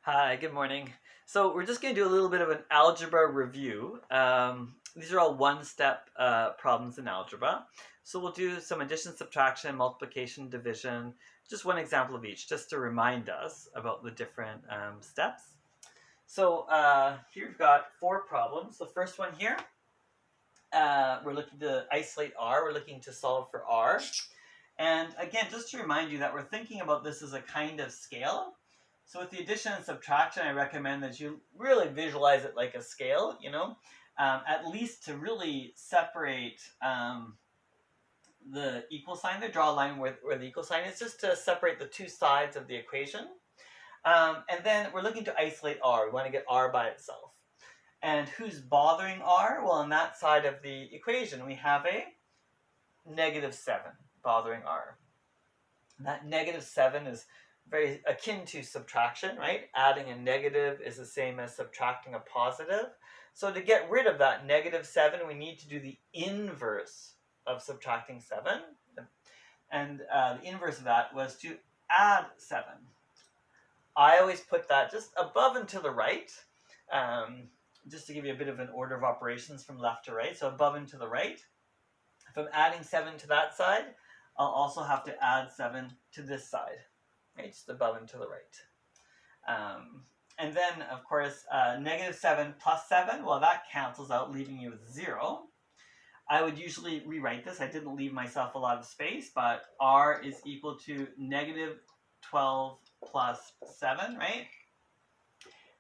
Hi, good morning. So we're just going to do a little bit of an algebra review. These are all one-step problems in algebra. So we'll do some addition, subtraction, multiplication, division, just one example of each, just to remind us about the different steps. So here we've got four problems. The first one here, we're looking to isolate R. We're looking to solve for R. And again, just to remind you that we're thinking about this as a kind of scale. So with the addition and subtraction, I recommend that you really visualize it like a scale, at least to really separate the equal sign there, draw a line where the equal sign is, just to separate the two sides of the equation. And then we're looking to isolate R. We want to get R by itself. And who's bothering R? Well, on that side of the equation, we have a -7 bothering R. That -7 is very akin to subtraction, right? Adding a negative is the same as subtracting a positive. So to get rid of that -7, we need to do the inverse of subtracting 7. And the inverse of that was to add 7. I always put that just above and to the right, just to give you a bit of an order of operations from left to right. So above and to the right. If I'm adding 7 to that side, I'll also have to add 7 to this side, right? Just above and to the right. And then, of course, -7 plus 7, well, that cancels out, leaving you with 0. I would usually rewrite this. I didn't leave myself a lot of space, but R is equal to -12 plus 7, right?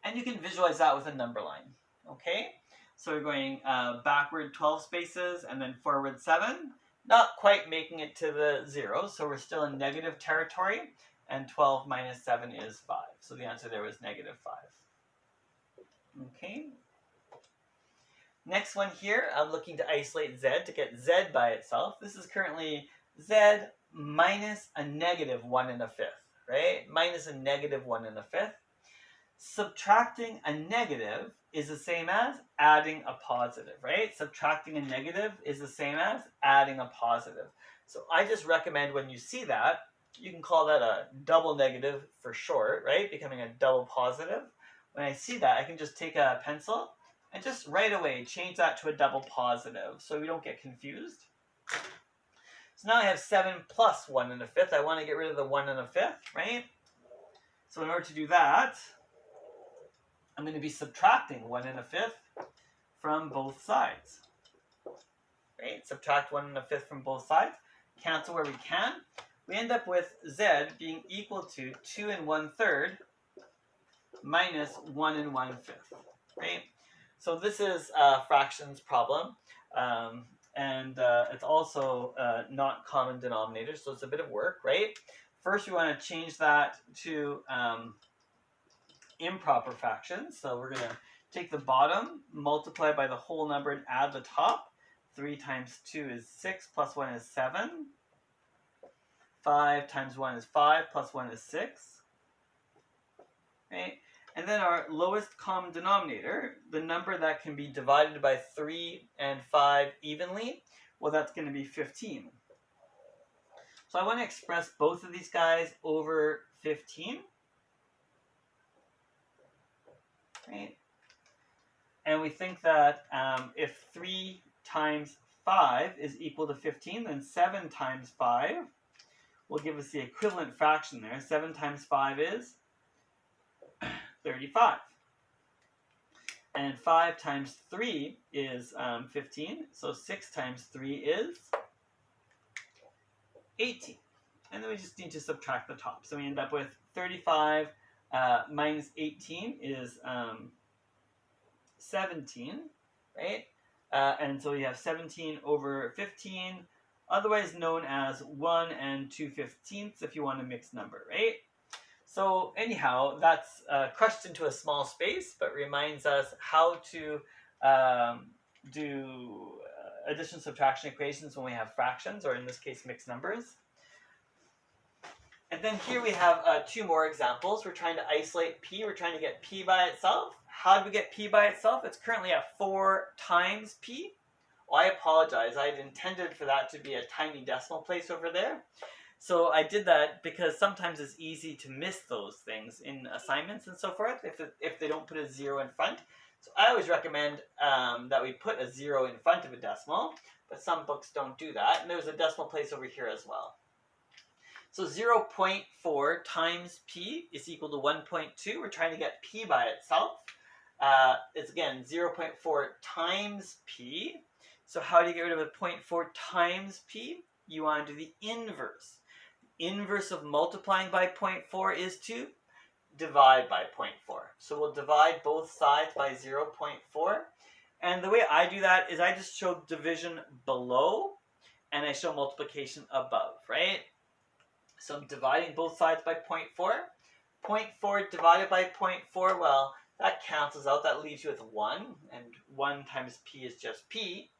And you can visualize that with a number line, okay? So we're going backward 12 spaces and then forward 7. Not quite making it to the 0, so we're still in negative territory. And 12 minus 7 is 5. So the answer there was -5. Okay. Next one here, I'm looking to isolate Z to get Z by itself. This is currently Z minus a -1 1/5, right? Minus a -1 1/5. Subtracting a negative is the same as adding a positive, right? Subtracting a negative is the same as adding a positive. So I just recommend when you see that, you can call that a double negative for short, right? Becoming a double positive. When I see that, I can just take a pencil and just right away change that to a double positive so we don't get confused. So now I have 7 plus 1 1/5. I want to get rid of the 1 1/5, right? So in order to do that, I'm going to be subtracting 1 1/5 from both sides. Right? Subtract 1 1/5 from both sides. Cancel where we can. We end up with Z being equal to 2 1/3 minus 1 1/5. Right? So this is a fractions problem. And it's also not common denominator, so it's a bit of work, right? First, we want to change that to improper fractions. So we're going to take the bottom, multiply by the whole number, and add the top. 3 times 2 is 6, plus 1 is 7. 5 times 1 is 5, plus 1 is 6. Okay? And then our lowest common denominator, the number that can be divided by 3 and 5 evenly, well, that's going to be 15. So I want to express both of these guys over 15. Right? And we think that if 3 times 5 is equal to 15, then 7 times 5 will give us the equivalent fraction there. 7 times 5 is 35. And 5 times 3 is 15. So 6 times 3 is 18. And then we just need to subtract the top. So we end up with 35 minus 18 is 17, right? And so we have 17 over 15, otherwise known as 1 2/15 if you want a mixed number, right? So anyhow, that's crushed into a small space, but reminds us how to do addition subtraction equations when we have fractions, or in this case, mixed numbers. And then here we have 2 more examples. We're trying to isolate P. We're trying to get P by itself. How do we get P by itself? It's currently at 4 times P. Well, I apologize. I had intended for that to be a tiny decimal place over there. So I did that because sometimes it's easy to miss those things in assignments and so forth if they don't put a 0 in front. So I always recommend that we put a 0 in front of a decimal, but some books don't do that. And there's a decimal place over here as well. So 0.4 times p is equal to 1.2. We're trying to get p by itself. It's again 0.4 times p. So how do you get rid of a 0.4 times p? You want to do the inverse. The inverse of multiplying by 0.4 is to divide by 0.4. So we'll divide both sides by 0.4. And the way I do that is I just show division below and I show multiplication above, right? So I'm dividing both sides by 0.4. 0.4 divided by 0.4, well, that cancels out. That leaves you with 1. And 1 times p is just p.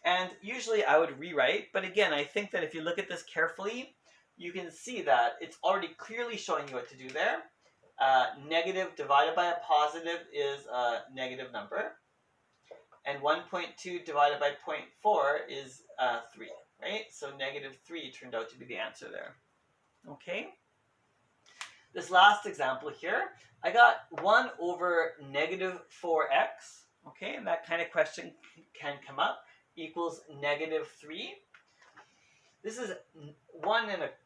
And usually I would rewrite. But again, I think that if you look at this carefully, you can see that it's already clearly showing you what to do there. Negative divided by a positive is a negative number. And 1.2 divided by 0.4 is 3, right? So negative 3 turned out to be the answer there. Okay. This last example here, I got 1 over negative 4x. Okay, and that kind of question can come up. Equals negative 3. This is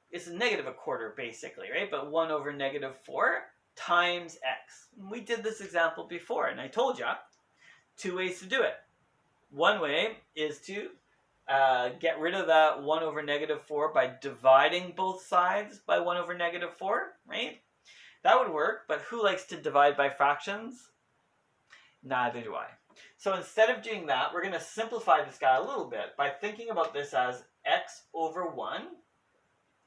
it's a negative a quarter basically, right? But 1 over negative 4 times x. We did this example before, and I told you 2 ways to do it. One way is to get rid of that 1 over negative 4 by dividing both sides by 1 over negative 4, right? That would work, but who likes to divide by fractions? Neither do I. So instead of doing that, we're going to simplify this guy a little bit by thinking about this as x over 1,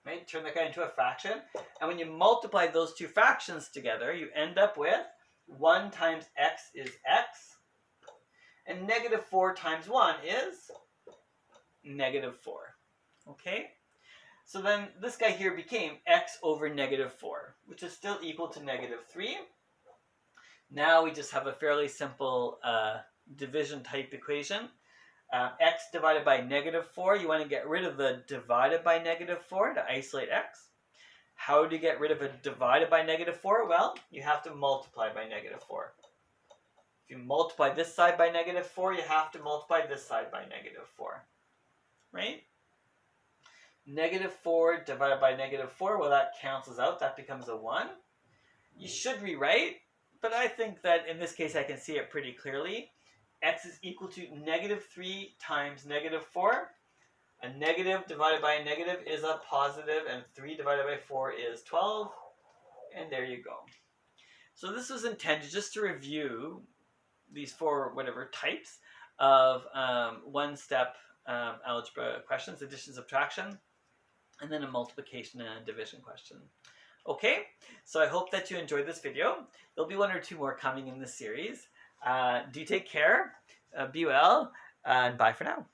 right? Turn that guy into a fraction. And when you multiply those two fractions together, you end up with 1 times x is x. And negative 4 times 1 is negative 4. Okay? So then this guy here became x over negative 4, which is still equal to negative 3. Now we just have a fairly simple division type equation. X divided by negative 4, you want to get rid of the divided by negative 4 to isolate x. How do you get rid of a divided by negative 4? Well, you have to multiply by negative 4. If you multiply this side by negative 4, you have to multiply this side by negative 4. Right? Negative 4 divided by negative 4, well, that cancels out. That becomes a 1. You should rewrite, but I think that in this case I can see it pretty clearly. X is equal to negative 3 times negative 4. A negative divided by a negative is a positive, and 3 divided by 4 is 12. And there you go. So this was intended just to review these 4 types of one-step algebra questions, addition, subtraction, and then a multiplication and a division question. Okay, so I hope that you enjoyed this video. There'll be 1 or 2 more coming in this series. Do take care, be well, and bye for now.